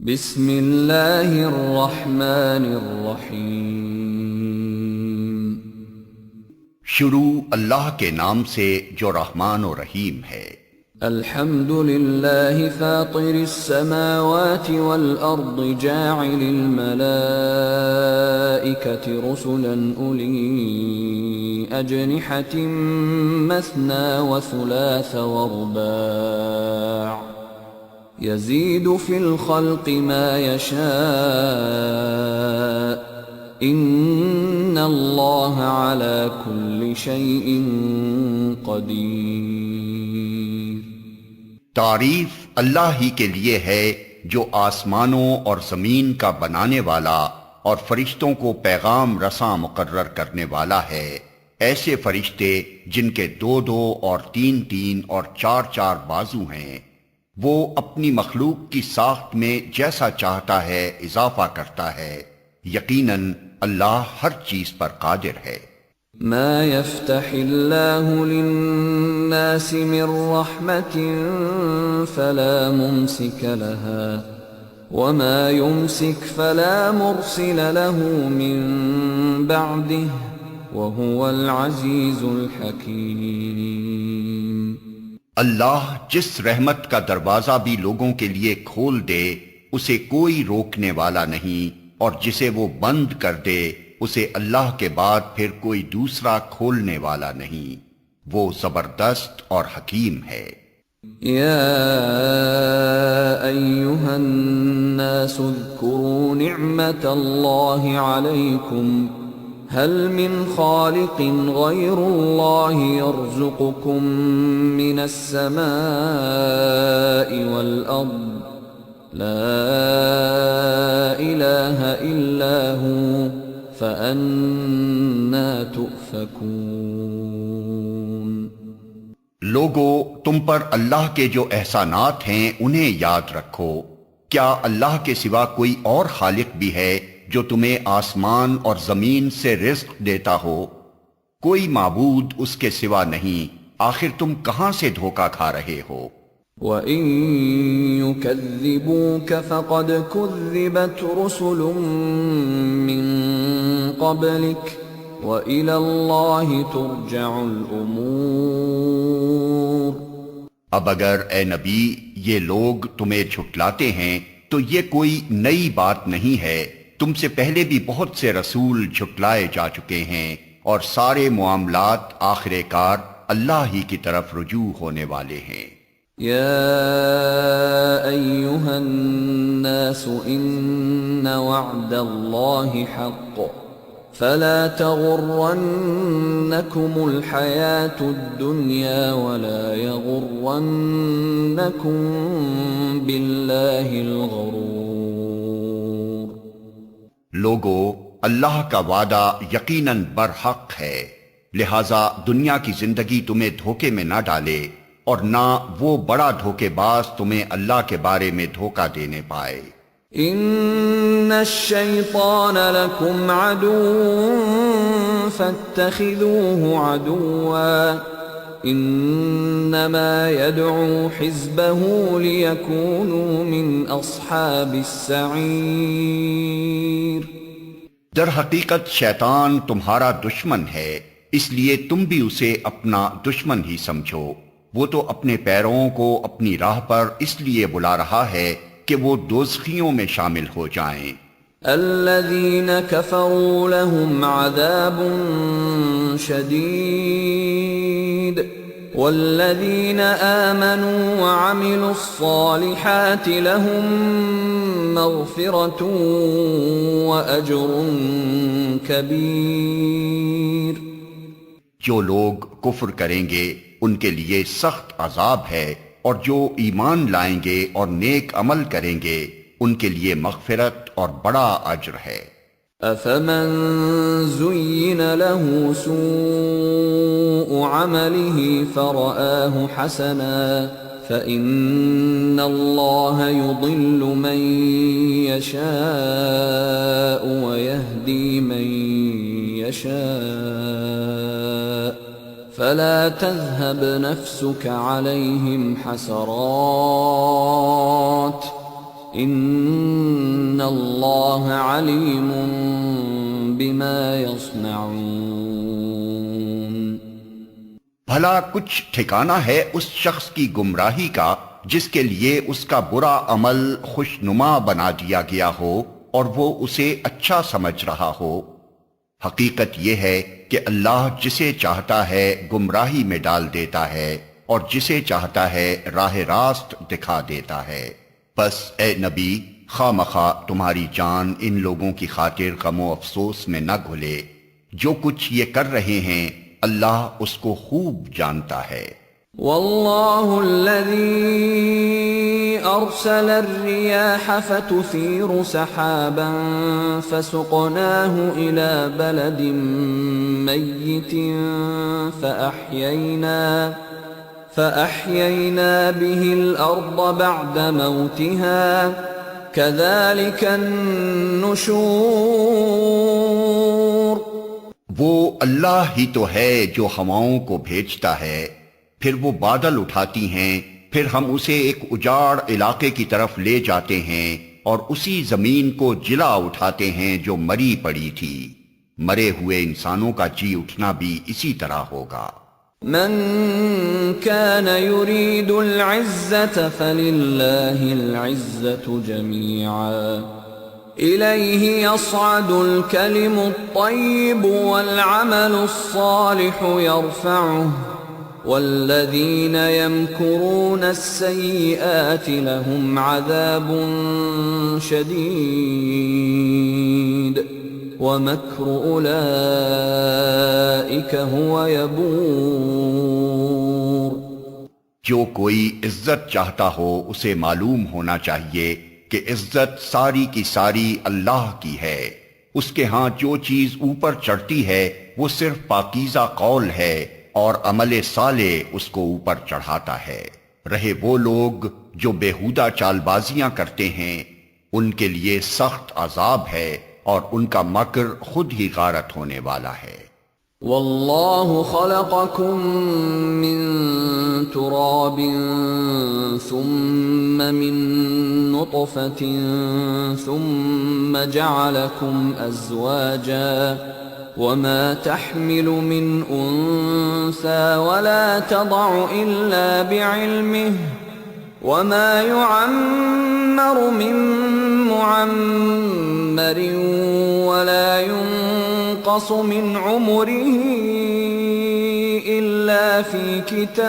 بسم اللہ الرحمن الرحیم۔ شروع اللہ کے نام سے جو رحمان و رحیم ہے۔ الحمد للہ فاطر السماوات والارض جاعل الملائکة رسلا اولی اجنحة مثنى وثلاث ورباع يزيد في الخلق ما يشاء ان اللہ على كل شيء قدیر۔ تعریف اللہ ہی کے لیے ہے جو آسمانوں اور زمین کا بنانے والا اور فرشتوں کو پیغام رساں مقرر کرنے والا ہے۔ ایسے فرشتے جن کے 2 اور 3 اور 4 بازو ہیں، وہ اپنی مخلوق کی ساخت میں جیسا چاہتا ہے اضافہ کرتا ہے۔ یقیناً اللہ ہر چیز پر قادر ہے۔ ما يفتح اللہ للناس من رحمت فلا ممسک لها وما يمسک فلا مرسل له من بعده وهو العزیز الحکیم۔ اللہ جس رحمت کا دروازہ بھی لوگوں کے لیے کھول دے اسے کوئی روکنے والا نہیں، اور جسے وہ بند کر دے اسے اللہ کے بعد پھر کوئی دوسرا کھولنے والا نہیں۔ وہ زبردست اور حکیم ہے۔ یا ایہا الناس اذکروا نعمت اللہ علیکم هل من خالق غیر اللہ یرزقکم من السماء والارض لا الہ الا هو فأنا تؤفکون۔ لوگو، تم پر اللہ کے جو احسانات ہیں انہیں یاد رکھو۔ کیا اللہ کے سوا کوئی اور خالق بھی ہے جو تمہیں آسمان اور زمین سے رزق دیتا ہو؟ کوئی معبود اس کے سوا نہیں، آخر تم کہاں سے دھوکہ کھا رہے ہو؟ وَإِن يُكَذِّبُوكَ فَقَدْ كُذِّبَتْ رُسُلٌ مِّن قَبْلِكَ وَإِلَى اللَّهِ تُرْجَعُ الْأُمُورُ۔ اب اگر اے نبی یہ لوگ تمہیں جھٹلاتے ہیں تو یہ کوئی نئی بات نہیں ہے، تم سے پہلے بھی بہت سے رسول جھٹلائے جا چکے ہیں، اور سارے معاملات آخر کار اللہ ہی کی طرف رجوع ہونے والے ہیں۔ یا ایہا الناس ان وعد اللہ حق فلا تغرنکم الحیاة الدنیا ولا یغرنکم باللہ الغرور۔ لوگو، اللہ کا وعدہ یقیناً برحق ہے، لہذا دنیا کی زندگی تمہیں دھوکے میں نہ ڈالے، اور نہ وہ بڑا دھوکے باز تمہیں اللہ کے بارے میں دھوکہ دینے پائے۔ ان الشیطان لکم عدو فاتخذوه عدوا انما يدعو حزبه ليكونوا من اصحاب السعیر۔ در حقیقت شیطان تمہارا دشمن ہے، اس لیے تم بھی اسے اپنا دشمن ہی سمجھو۔ وہ تو اپنے پیروں کو اپنی راہ پر اس لیے بلا رہا ہے کہ وہ دوزخیوں میں شامل ہو جائیں۔ الذین کفروا لهم عذاب شدید والذین آمنوا وعملوا الصالحات لهم مغفرة وأجر کبیر۔ جو لوگ کفر کریں گے ان کے لیے سخت عذاب ہے، اور جو ایمان لائیں گے اور نیک عمل کریں گے ان کے لیے مغفرت اور بڑا اجر ہے۔ افمن زین له سوء عمله فرآه حسنا فإن اللہ يضل من يشاء ويهدي من يشاء فلا تذهب نفسك عليهم حسرات ان اللہ علیم بما یصنعون۔ بھلا کچھ ٹھکانہ ہے اس شخص کی گمراہی کا جس کے لیے اس کا برا عمل خوشنما بنا دیا گیا ہو اور وہ اسے اچھا سمجھ رہا ہو۔ حقیقت یہ ہے کہ اللہ جسے چاہتا ہے گمراہی میں ڈال دیتا ہے اور جسے چاہتا ہے راہ راست دکھا دیتا ہے۔ بس اے نبی، خواہ مخواہ تمہاری جان ان لوگوں کی خاطر غم و افسوس میں نہ گھلے، جو کچھ یہ کر رہے ہیں اللہ اس کو خوب جانتا ہے۔ واللہ الذی ارسل الرياح فتثير سحابا فسقناه الى بلد میت فأحيينا به الأرض بعد موتها كذلك النشور۔ وہ اللہ ہی تو ہے جو ہواؤں کو بھیجتا ہے، پھر وہ بادل اٹھاتی ہیں، پھر ہم اسے ایک اجاڑ علاقے کی طرف لے جاتے ہیں اور اسی زمین کو جلا اٹھاتے ہیں جو مری پڑی تھی۔ مرے ہوئے انسانوں کا جی اٹھنا بھی اسی طرح ہوگا۔ من كان يريد العزة فلله العزة جميعا إليه يصعد الكلم الطيب والعمل الصالح يرفعه والذين يمكرون السيئات لهم عذاب شديد وَمَكْرُ أُولَئِكَ هُوَ يَبُورُ۔ جو کوئی عزت چاہتا ہو اسے معلوم ہونا چاہیے کہ عزت ساری کی ساری اللہ کی ہے۔ اس کے ہاں جو چیز اوپر چڑھتی ہے وہ صرف پاکیزہ قول ہے اور عمل صالح اس کو اوپر چڑھاتا ہے۔ رہے وہ لوگ جو بیہودہ چال بازیاں کرتے ہیں ان کے لیے سخت عذاب ہے اور ان کا مکر خود ہی غارت ہونے والا ہے۔ واللہ خلقکم من تراب ثم من نطفة ثم جعلکم ازواجا وما تحمل من انثى ولا تضع الا بعلمه وما يعمر من معمر ولا ينقص من عمره إلا في كتاب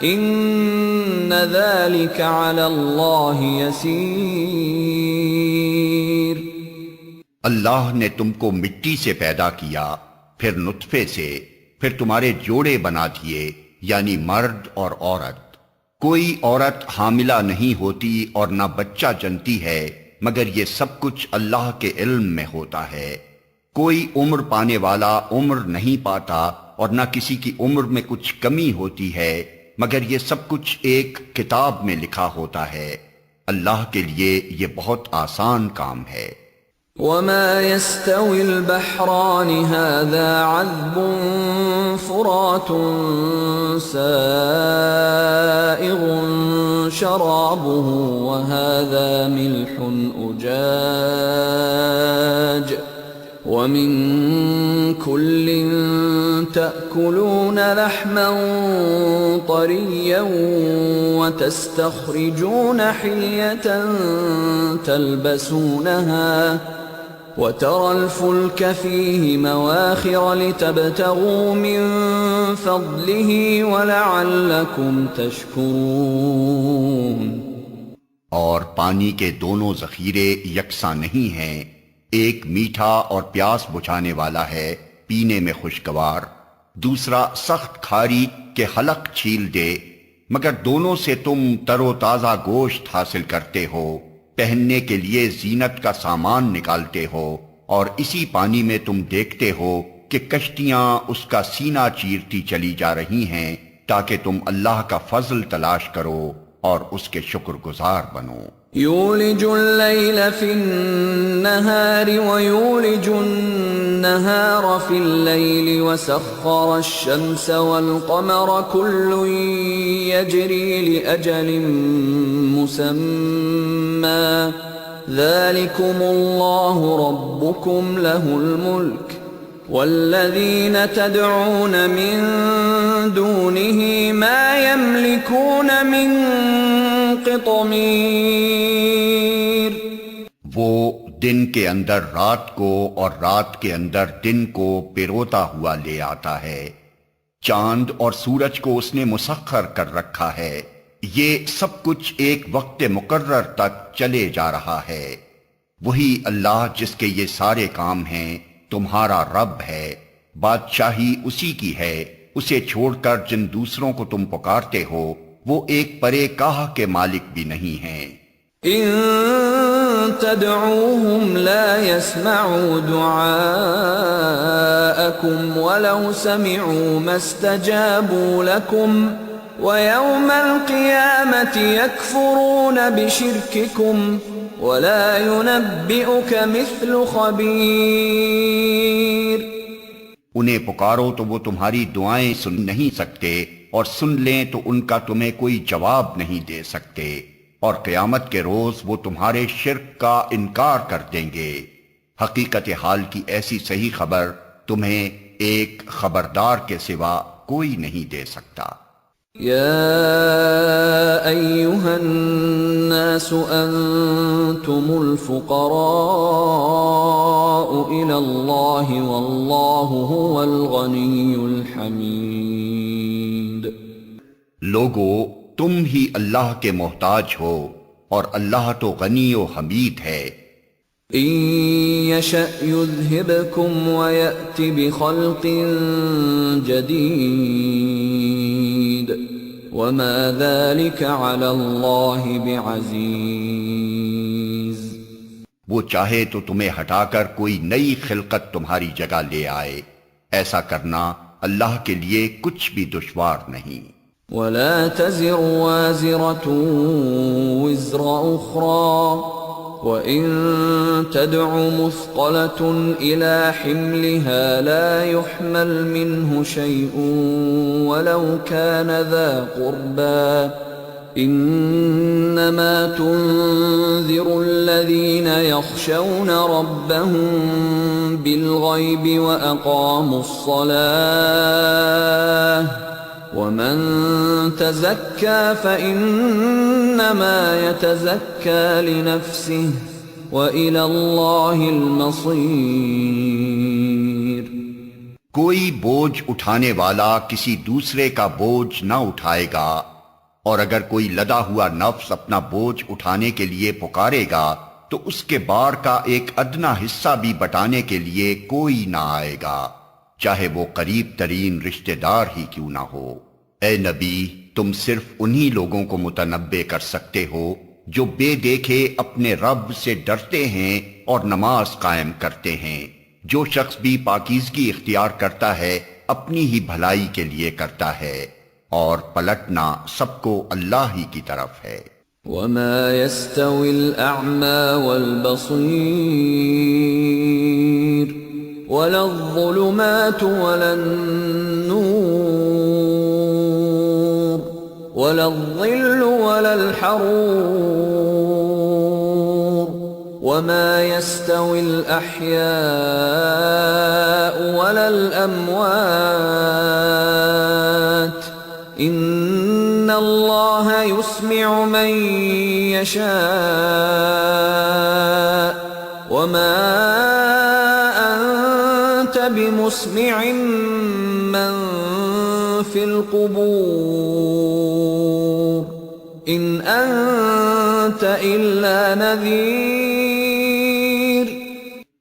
إن ذلك على الله يسير۔ اللہ نے تم کو مٹی سے پیدا کیا، پھر نطفے سے، پھر تمہارے جوڑے بنا دیے، یعنی مرد اور عورت۔ کوئی عورت حاملہ نہیں ہوتی اور نہ بچہ جنتی ہے مگر یہ سب کچھ اللہ کے علم میں ہوتا ہے۔ کوئی عمر پانے والا عمر نہیں پاتا اور نہ کسی کی عمر میں کچھ کمی ہوتی ہے مگر یہ سب کچھ ایک کتاب میں لکھا ہوتا ہے۔ اللہ کے لیے یہ بہت آسان کام ہے۔ وما يستوي البحران هذا عذب فرات سائغ شرابه وهذا ملح أجاج ومن كل تأكلون لحما طريا وتستخرجون حلية تلبسونها وَتَرَى الْفُلْكَ فِيهِ مَوَاخِرَ لِتَبْتَغُوا مِنْ فَضْلِهِ وَلَعَلَّكُمْ تَشْكُرُونَ۔ اور پانی کے دونوں ذخیرے یکساں نہیں ہیں، ایک میٹھا اور پیاس بجھانے والا ہے پینے میں خوشگوار، دوسرا سخت کھاری کہ حلق چھیل دے، مگر دونوں سے تم تر و تازہ گوشت حاصل کرتے ہو، پہننے کے لیے زینت کا سامان نکالتے ہو، اور اسی پانی میں تم دیکھتے ہو کہ کشتیاں اس کا سینہ چیرتی چلی جا رہی ہیں تاکہ تم اللہ کا فضل تلاش کرو اور اس کے شکر گزار بنو۔ يولج الليل في النهار ويولج النهار في الليل وسخر الشمس والقمر كل يجري لأجل مسمى ذلكم الله ربكم له الملك والذين تدعون من دونه ما يملكون من قطمیر۔ وہ دن کے اندر رات کو اور رات کے اندر دن کو پروتا ہوا لے آتا ہے، چاند اور سورج کو اس نے مسخر کر رکھا ہے، یہ سب کچھ ایک وقت مقرر تک چلے جا رہا ہے۔ وہی اللہ جس کے یہ سارے کام ہیں تمہارا رب ہے، بادشاہی اسی کی ہے، اسے چھوڑ کر جن دوسروں کو تم پکارتے ہو وہ ایک پرے کاہ کے مالک بھی نہیں ہیں۔ ان تدعوهم لا يسمعوا دعاءكم ولو سمعوا ما استجابوا لكم ويوم القيامة يكفرون بشرككم ولا ينبئك مثل خبير۔ انہیں پکارو تو وہ تمہاری دعائیں سن نہیں سکتے، اور سن لیں تو ان کا تمہیں کوئی جواب نہیں دے سکتے، اور قیامت کے روز وہ تمہارے شرک کا انکار کر دیں گے۔ حقیقت حال کی ایسی صحیح خبر تمہیں ایک خبردار کے سوا کوئی نہیں دے سکتا۔ یا ایھا الناس انتم الفقراء الی اللہ واللہ هو الغنی الحمید۔ لوگو تم ہی اللہ کے محتاج ہو اور اللہ تو غنی و حمید ہے۔ ان یشأ یذھبکم ویأت بخلق جدید وما ذلك علی اللہ بعزیز۔ وہ چاہے تو تمہیں ہٹا کر کوئی نئی خلقت تمہاری جگہ لے آئے، ایسا کرنا اللہ کے لیے کچھ بھی دشوار نہیں۔ ولا تزر وازرة وزر أخرى وإن تدع مثقلة إلى حملها لا يحمل منه شيء ولو كان ذا قربى إنما تنذر الذين يخشون ربهم بالغيب وأقاموا الصلاة ومن تزكى فإنما يتزكى لنفسه وإلى الله المصير۔ کوئی بوجھ اٹھانے والا کسی دوسرے کا بوجھ نہ اٹھائے گا، اور اگر کوئی لدا ہوا نفس اپنا بوجھ اٹھانے کے لیے پکارے گا تو اس کے بار کا ایک ادنا حصہ بھی بٹانے کے لیے کوئی نہ آئے گا، چاہے وہ قریب ترین رشتہ دار ہی کیوں نہ ہو۔ اے نبی، تم صرف انہی لوگوں کو متنبع کر سکتے ہو جو بے دیکھے اپنے رب سے ڈرتے ہیں اور نماز قائم کرتے ہیں۔ جو شخص بھی پاکیزگی اختیار کرتا ہے اپنی ہی بھلائی کے لیے کرتا ہے، اور پلٹنا سب کو اللہ ہی کی طرف ہے۔ وما يستوي الأعمى والبصير ولا الظلمات ولا النور ولا الظل ولا الحرور وما يستوي الأحياء ولا الأموات إن الله يسمع من يشاء وما أنت بمسمع من في القبور إن أنت إلا نذير۔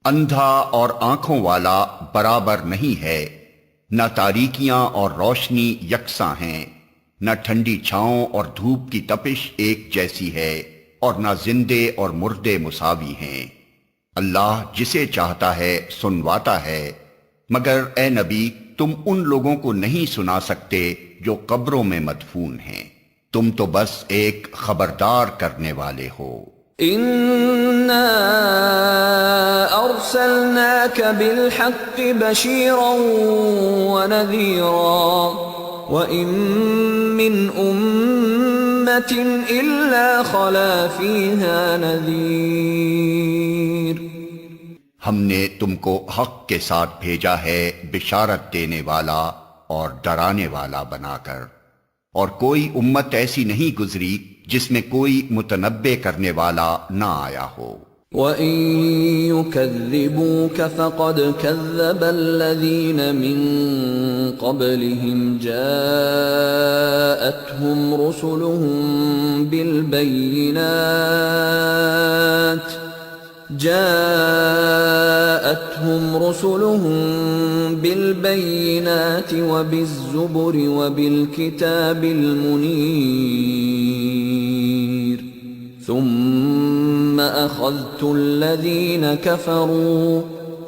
اندھا اور آنکھوں والا برابر نہیں ہے، نہ تاریکیاں اور روشنی یکساں ہیں، نہ ٹھنڈی چھاؤں اور دھوپ کی تپش ایک جیسی ہے، اور نہ زندے اور مردے مساوی ہیں۔ اللہ جسے چاہتا ہے سنواتا ہے، مگر اے نبی تم ان لوگوں کو نہیں سنا سکتے جو قبروں میں مدفون ہیں، تم تو بس ایک خبردار کرنے والے ہو۔ إنا أرسلناك بالحق بشيرا ونذيرا وإن من أمة إلا خلا فيها نذير ہم نے تم کو حق کے ساتھ بھیجا ہے بشارت دینے والا اور ڈرانے والا بنا کر، اور کوئی امت ایسی نہیں گزری جس میں کوئی متنبع کرنے والا نہ آیا ہو۔ وَإِن يُكَذِّبُوكَ فَقَدْ كَذَّبَ الَّذِينَ مِن قَبْلِهِمْ جَاءَتْهُمْ رُسُلُهُم بِالْبَيِّنَاتِ وَبِالزُّبُرِ وَبِالْكِتَابِ الْمُنِيرِ ثُمَّ أَخَذْتُ الَّذِينَ كَفَرُوا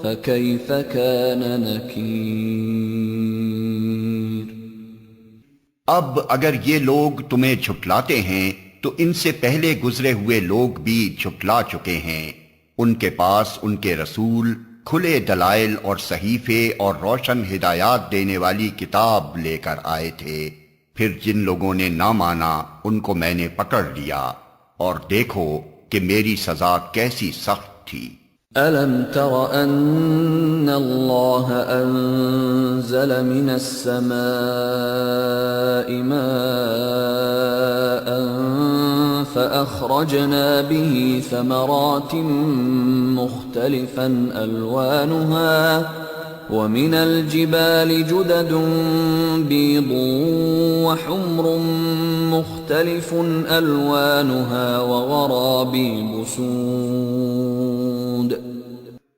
فَكَيْفَ كَانَ نَكِيرِ۔ اب اگر یہ لوگ تمہیں جھٹلاتے ہیں تو ان سے پہلے گزرے ہوئے لوگ بھی جھٹلا چکے ہیں۔ ان کے پاس ان کے رسول کھلے دلائل اور صحیفے اور روشن ہدایات دینے والی کتاب لے کر آئے تھے، پھر جن لوگوں نے نہ مانا ان کو میں نے پکڑ لیا، اور دیکھو کہ میری سزا کیسی سخت تھی۔ أَلَمْ تَرَ أَنَّ اللَّهَ أَنزَلَ مِنَ السَّمَاءِ مَاءً فَأَخْرَجْنَا بِهِ ثَمَرَاتٍ مُخْتَلِفًا أَلْوَانُهَا وَمِنَ الْجِبَالِ جُدَدٌ بِيضٌ وَحُمْرٌ مُخْتَلِفٌ أَلْوَانُهَا وَغَرَابِيبُ سُودٌ۔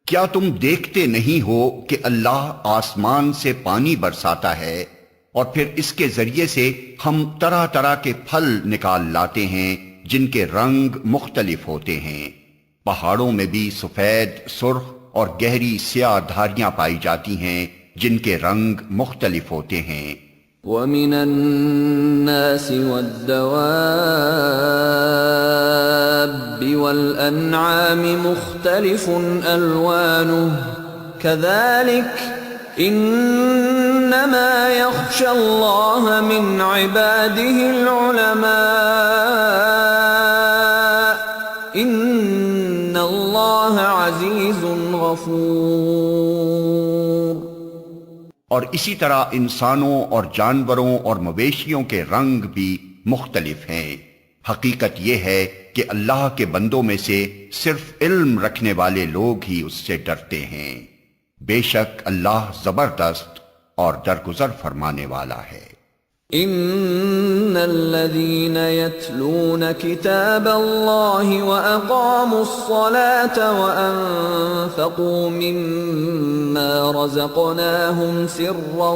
کیا تم دیکھتے نہیں ہو کہ اللہ آسمان سے پانی برساتا ہے اور پھر اس کے ذریعے سے ہم طرح طرح کے پھل نکال لاتے ہیں جن کے رنگ مختلف ہوتے ہیں؟ پہاڑوں میں بھی سفید، سرخ اور گہری سیاہ دھاریاں پائی جاتی ہیں جن کے رنگ مختلف ہوتے ہیں۔ وَمِنَ النَّاسِ وَالدَّوَابِّ وَالْأَنْعَامِ مُخْتَلِفٌ أَلْوَانُهُ كَذَلِكَ إِنَّمَا يَخْشَى اللَّهَ مِنْ عِبَادِهِ الْعُلَمَاءُ إِنَّ اللَّهَ عَزِيزٌ غَفُورٌ۔ اور اسی طرح انسانوں اور جانوروں اور مویشیوں کے رنگ بھی مختلف ہیں۔ حقیقت یہ ہے کہ اللہ کے بندوں میں سے صرف علم رکھنے والے لوگ ہی اس سے ڈرتے ہیں۔ بے شک اللہ زبردست اور درگزر فرمانے والا ہے۔ ان الذين يتلون كتاب الله واقاموا الصلاه وانفقوا مما رزقناهم سرا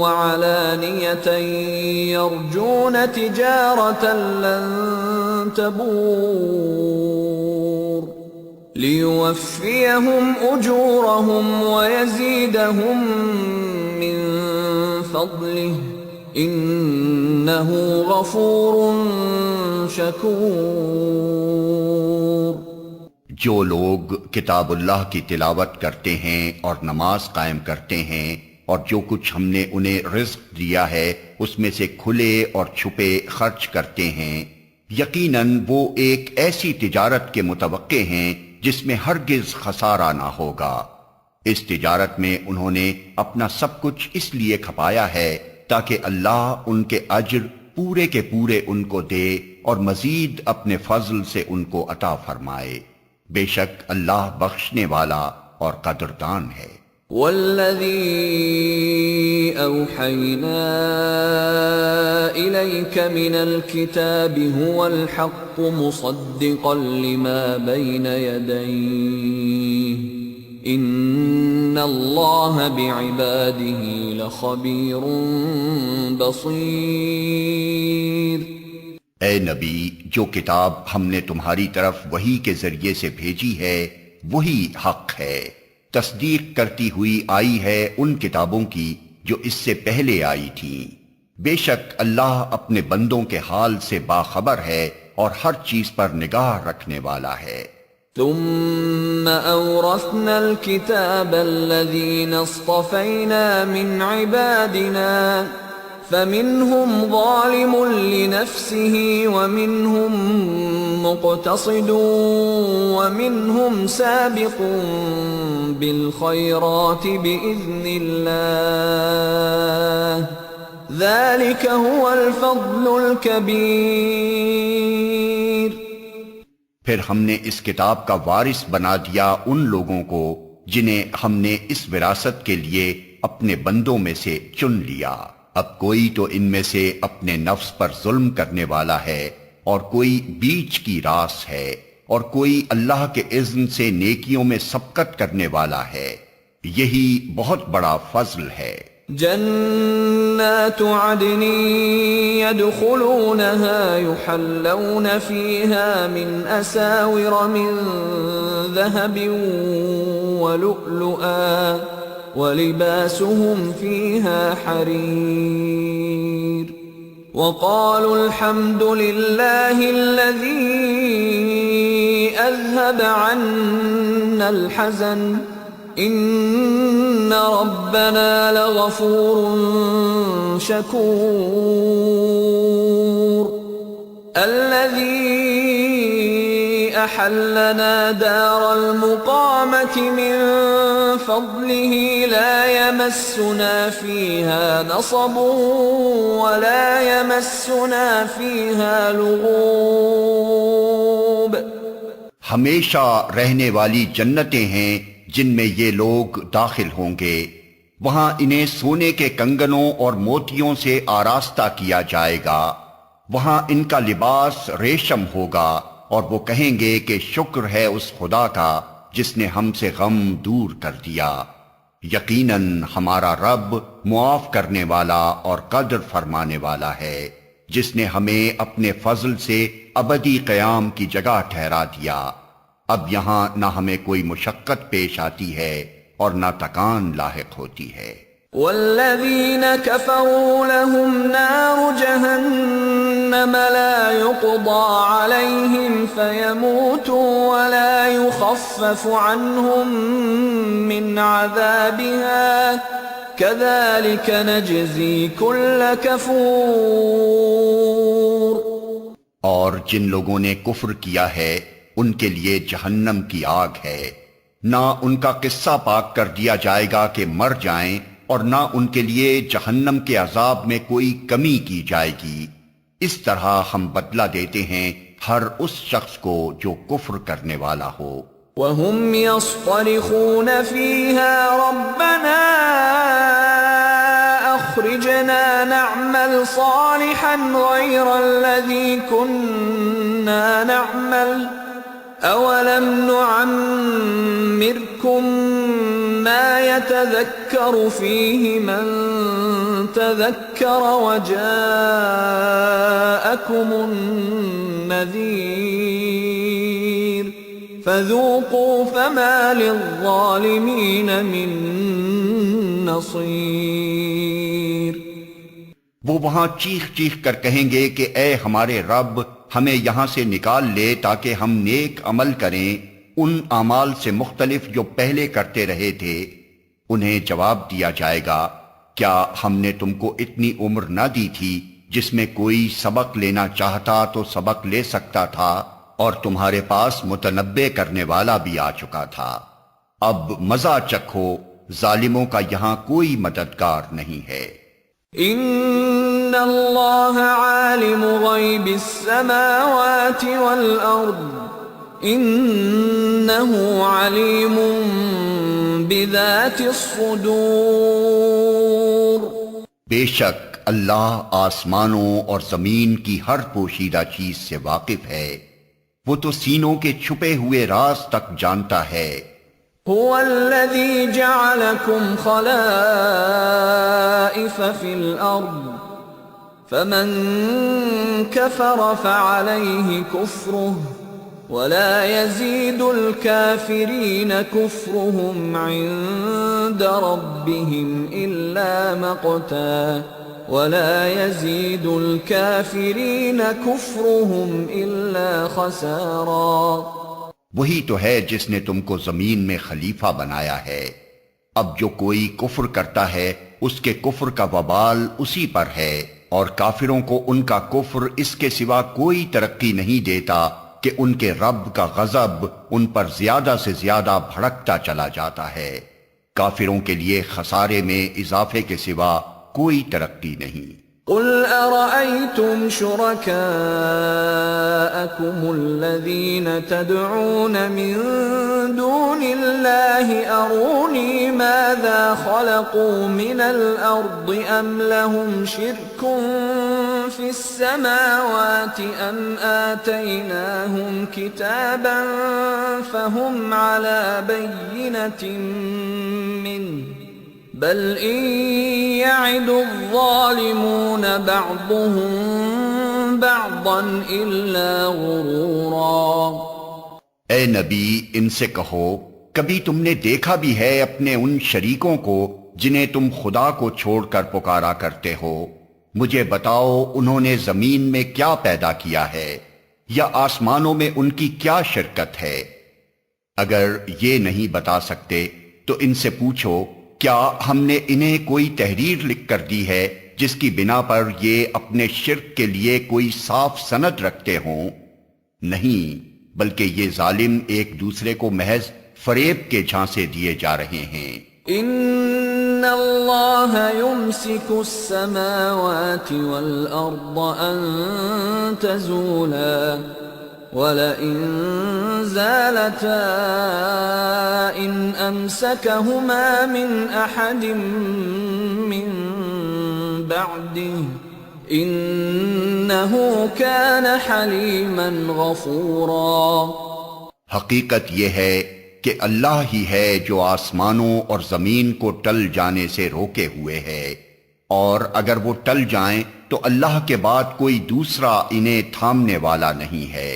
وعلانيه يرجون تجاره لن تبور ليوفيهم اجورهم ويزيدهم من فضله انہ غفور شکور۔ جو لوگ کتاب اللہ کی تلاوت کرتے ہیں اور نماز قائم کرتے ہیں اور جو کچھ ہم نے انہیں رزق دیا ہے اس میں سے کھلے اور چھپے خرچ کرتے ہیں، یقیناً وہ ایک ایسی تجارت کے متوقع ہیں جس میں ہرگز خسارہ نہ ہوگا۔ اس تجارت میں انہوں نے اپنا سب کچھ اس لیے کھپایا ہے تاکہ اللہ ان کے اجر پورے کے پورے ان کو دے اور مزید اپنے فضل سے ان کو عطا فرمائے۔ بے شک اللہ بخشنے والا اور قدردان ہے۔ والذی اوحینا الیک من الکتاب هو الحق مصدقا لما بین یدیہ ان اللہ بعباده لخبیر بصیر۔ اے نبی، جو کتاب ہم نے تمہاری طرف وحی کے ذریعے سے بھیجی ہے وہی حق ہے، تصدیق کرتی ہوئی آئی ہے ان کتابوں کی جو اس سے پہلے آئی تھیں۔ بے شک اللہ اپنے بندوں کے حال سے باخبر ہے اور ہر چیز پر نگاہ رکھنے والا ہے۔ ثم أورثنا الكتاب الذين اصطفينا من عبادنا فمنهم ظالم لنفسه ومنهم مقتصد ومنهم سابق بالخيرات بإذن الله ذلك هو الفضل الكبير۔ پھر ہم نے اس کتاب کا وارث بنا دیا ان لوگوں کو جنہیں ہم نے اس وراثت کے لیے اپنے بندوں میں سے چن لیا۔ اب کوئی تو ان میں سے اپنے نفس پر ظلم کرنے والا ہے اور کوئی بیچ کی راس ہے اور کوئی اللہ کے اذن سے نیکیوں میں سبقت کرنے والا ہے۔ یہی بہت بڑا فضل ہے۔ جنات عدن يدخلونها يحلون فيها من أساور من ذهب ولؤلؤا ولباسهم فيها حرير وقالوا الحمد لله الذي أذهب عنا الحزن ان ربنا لغفور شكور الذي احلنا دار المقامة من فضله لا يمسنا فيها نصب ولا يمسنا فيها لغوب۔ ہمیشہ رہنے والی جنتیں ہیں جن میں یہ لوگ داخل ہوں گے، وہاں انہیں سونے کے کنگنوں اور موتیوں سے آراستہ کیا جائے گا، وہاں ان کا لباس ریشم ہوگا، اور وہ کہیں گے کہ شکر ہے اس خدا کا جس نے ہم سے غم دور کر دیا، یقیناً ہمارا رب معاف کرنے والا اور قدر فرمانے والا ہے، جس نے ہمیں اپنے فضل سے ابدی قیام کی جگہ ٹھہرا دیا۔ اب یہاں نہ ہمیں کوئی مشقت پیش آتی ہے اور نہ تکان لاحق ہوتی ہے۔ والذین کفروا لهم نار جہنم لا يقضى علیہم فیموتوا ولا يخفف عنہم من عذابها كذلك نجزی کل کفور۔ اور جن لوگوں نے کفر کیا ہے ان کے لیے جہنم کی آگ ہے، نہ ان کا قصہ پاک کر دیا جائے گا کہ مر جائیں، اور نہ ان کے لیے جہنم کے عذاب میں کوئی کمی کی جائے گی۔ اس طرح ہم بدلہ دیتے ہیں ہر اس شخص کو جو کفر کرنے والا ہو۔ وَهُمْ يَصْطَرِخُونَ فِيهَا رَبَّنَا أَخْرِجْنَا نَعْمَلْ صَالِحًا غَيْرَ الَّذِي كُنَّا نَعْمَلُ أَوَلَمْ نُعَمِّرْكُمْ مَا يَتَذَكَّرُ فِيهِ مَنْ تَذَكَّرَ وَجَاءَكُمُ النَّذِيرُ فَذُوقُوا فَمَا لِلظَّالِمِينَ مِنْ نَصِيرٍ۔ وہ وہاں چیخ چیخ کر کہیں گے کہ اے ہمارے رب، ہمیں یہاں سے نکال لے تاکہ ہم نیک عمل کریں ان اعمال سے مختلف جو پہلے کرتے رہے تھے۔ انہیں جواب دیا جائے گا، کیا ہم نے تم کو اتنی عمر نہ دی تھی جس میں کوئی سبق لینا چاہتا تو سبق لے سکتا تھا، اور تمہارے پاس متنبع کرنے والا بھی آ چکا تھا۔ اب مزہ چکھو، ظالموں کا یہاں کوئی مددگار نہیں ہے۔ ان اللہ عالم غیب السماوات والارض انہ علیم بذات الصدور۔ بے شک اللہ آسمانوں اور زمین کی ہر پوشیدہ چیز سے واقف ہے، وہ تو سینوں کے چھپے ہوئے راز تک جانتا ہے۔ هو الذي جعلكم خلائف في الأرض فمن كفر فعليه كفره ولا يزيد الكافرين كفرهم عند ربهم إلا مقتا ولا يزيد الكافرين كفرهم إلا خسارا۔ وہی تو ہے جس نے تم کو زمین میں خلیفہ بنایا ہے۔ اب جو کوئی کفر کرتا ہے اس کے کفر کا وبال اسی پر ہے، اور کافروں کو ان کا کفر اس کے سوا کوئی ترقی نہیں دیتا کہ ان کے رب کا غضب ان پر زیادہ سے زیادہ بھڑکتا چلا جاتا ہے۔ کافروں کے لیے خسارے میں اضافے کے سوا کوئی ترقی نہیں۔ قل أرأيتم شركاءكم الذين تدعون من دون الله أروني ماذا خلقوا من الأرض أم لهم شرك في السماوات أم آتيناهم كتابا فهم على بينة منه بل إن يعد الظالمون بعضهم بعضا إلا غرورا۔ اے نبی ان سے کہو، کبھی تم نے دیکھا بھی ہے اپنے ان شریکوں کو جنہیں تم خدا کو چھوڑ کر پکارا کرتے ہو؟ مجھے بتاؤ انہوں نے زمین میں کیا پیدا کیا ہے یا آسمانوں میں ان کی کیا شرکت ہے؟ اگر یہ نہیں بتا سکتے تو ان سے پوچھو، کیا ہم نے انہیں کوئی تحریر لکھ کر دی ہے جس کی بنا پر یہ اپنے شرک کے لیے کوئی صاف سند رکھتے ہوں؟ نہیں، بلکہ یہ ظالم ایک دوسرے کو محض فریب کے جھانسے دیے جا رہے ہیں۔ ان اللہ یمسک السماوات والارض ان تزولا وَلَئِن زَالَتَا إِنْ أَمْسَكَهُمَا مِنْ أَحَدٍ مِّن بَعْدِهِ إِنَّهُ كَانَ حَلِيمًا غَفُورًا۔ حقیقت یہ ہے کہ اللہ ہی ہے جو آسمانوں اور زمین کو ٹل جانے سے روکے ہوئے ہے، اور اگر وہ ٹل جائیں تو اللہ کے بعد کوئی دوسرا انہیں تھامنے والا نہیں ہے۔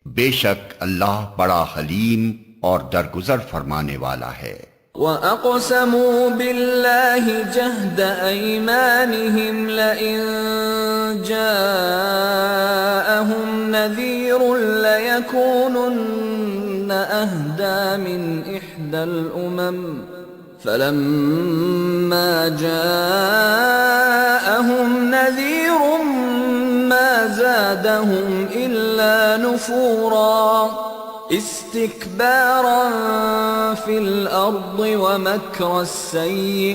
بے شک اللہ بڑا حلیم اور درگزر فرمانے والا ہے۔ وَأَقْسَمُوا بِاللَّهِ جَهْدَ أَيْمَانِهِمْ لَئِن جَاءَهُمْ نَذِيرٌ لَيَكُونُنَّ أَهْدَىٰ مِنْ إِحْدَى الْأُمَمِ فَلَمَّا جَاءَهُمْ نَذِيرٌ مَا زَادَهُمْ إِلَّا نُفُورًا اسْتِكْبَارًا فِي الْأَرْضِ وَمَكْرَ السَّيِّئِ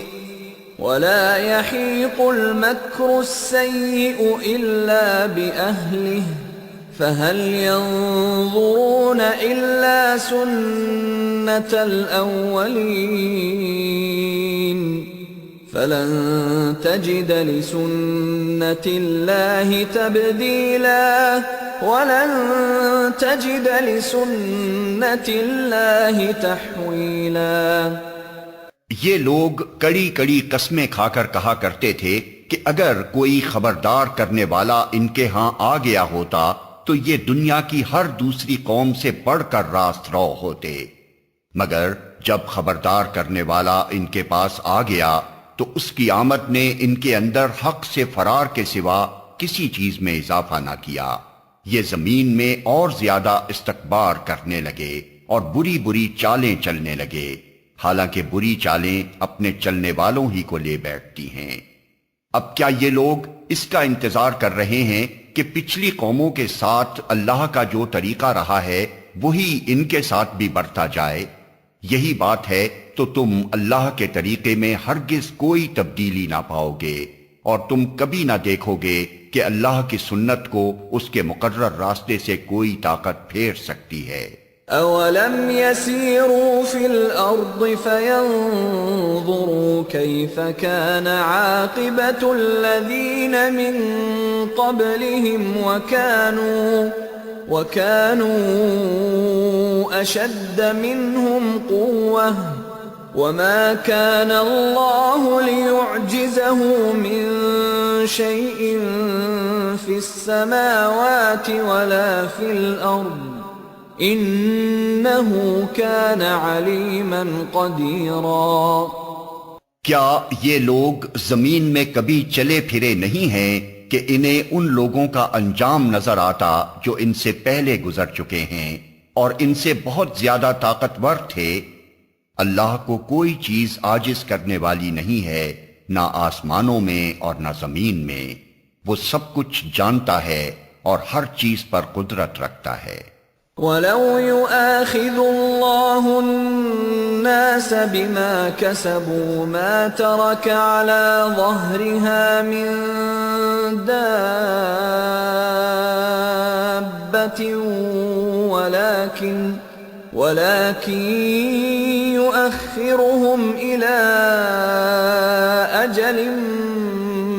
وَلَا يَحِيقُ الْمَكْرُ السَّيِّئُ إِلَّا بِأَهْلِهِ فَهَلْ يَنظُرُونَ إِلَّا سُنَّةَ الْأَوَّلِينَ فَلَن تَجِدَ لِسُنَّةِ اللَّهِ تَبْدِيلًا وَلَن تَجِدَ لِسُنَّةِ اللَّهِ تَحْوِيلًا۔ یہ لوگ کڑی کڑی قسمیں کھا کر کہا کرتے تھے کہ اگر کوئی خبردار کرنے والا ان کے ہاں آ گیا ہوتا تو یہ دنیا کی ہر دوسری قوم سے بڑھ کر راست رو ہوتے، مگر جب خبردار کرنے والا ان کے پاس آ گیا تو اس کی آمد نے ان کے اندر حق سے فرار کے سوا کسی چیز میں اضافہ نہ کیا۔ یہ زمین میں اور زیادہ استکبار کرنے لگے اور بری بری چالیں چلنے لگے، حالانکہ بری چالیں اپنے چلنے والوں ہی کو لے بیٹھتی ہیں۔ اب کیا یہ لوگ اس کا انتظار کر رہے ہیں کہ پچھلی قوموں کے ساتھ اللہ کا جو طریقہ رہا ہے وہی ان کے ساتھ بھی برتا جائے؟ یہی بات ہے تو تم اللہ کے طریقے میں ہرگز کوئی تبدیلی نہ پاؤ گے، اور تم کبھی نہ دیکھو گے کہ اللہ کی سنت کو اس کے مقرر راستے سے کوئی طاقت پھیر سکتی ہے۔ أَوَلَمْ يَسِيرُوا فِي الْأَرْضِ فَيَنظُرُوا كَيْفَ كَانَ عَاقِبَةُ الَّذِينَ مِن قَبْلِهِمْ وَكَانُوا أَشَدَّ مِنْهُمْ قُوَّةً وَمَا كَانَ اللَّهُ لِيُعْجِزَهُ مِن شَيْءٍ فِي السَّمَاوَاتِ وَلَا فِي الْأَرْضِ انہو کان علیما قدیرا۔ کیا یہ لوگ زمین میں کبھی چلے پھرے نہیں ہیں کہ انہیں ان لوگوں کا انجام نظر آتا جو ان سے پہلے گزر چکے ہیں اور ان سے بہت زیادہ طاقتور تھے؟ اللہ کو کوئی چیز عاجز کرنے والی نہیں ہے، نہ آسمانوں میں اور نہ زمین میں۔ وہ سب کچھ جانتا ہے اور ہر چیز پر قدرت رکھتا ہے۔ وَلَوْ يُؤَاخِذُ اللَّهُ النَّاسَ بِمَا كَسَبُوا مَا تَرَكَ عَلَى ظَهْرِهَا مِن دَابَّةٍ وَلَكِن يُؤَخِّرُهُمْ إِلَى أَجَلٍ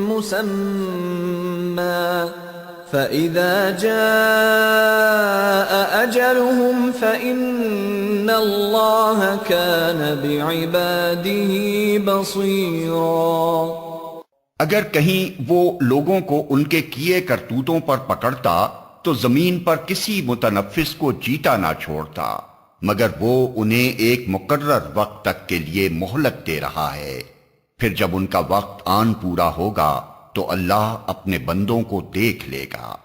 مُّسَمًّى فَإِذَا جَاءَ أَجَلُهُمْ فَإِنَّ اللَّهَ كَانَ بِعِبَادِهِ بَصِيرًا۔ اگر کہیں وہ لوگوں کو ان کے کیے کرتوتوں پر پکڑتا تو زمین پر کسی متنفس کو جیتا نہ چھوڑتا، مگر وہ انہیں ایک مقرر وقت تک کے لیے مہلت دے رہا ہے۔ پھر جب ان کا وقت آن پورا ہوگا تو اللہ اپنے بندوں کو دیکھ لے گا۔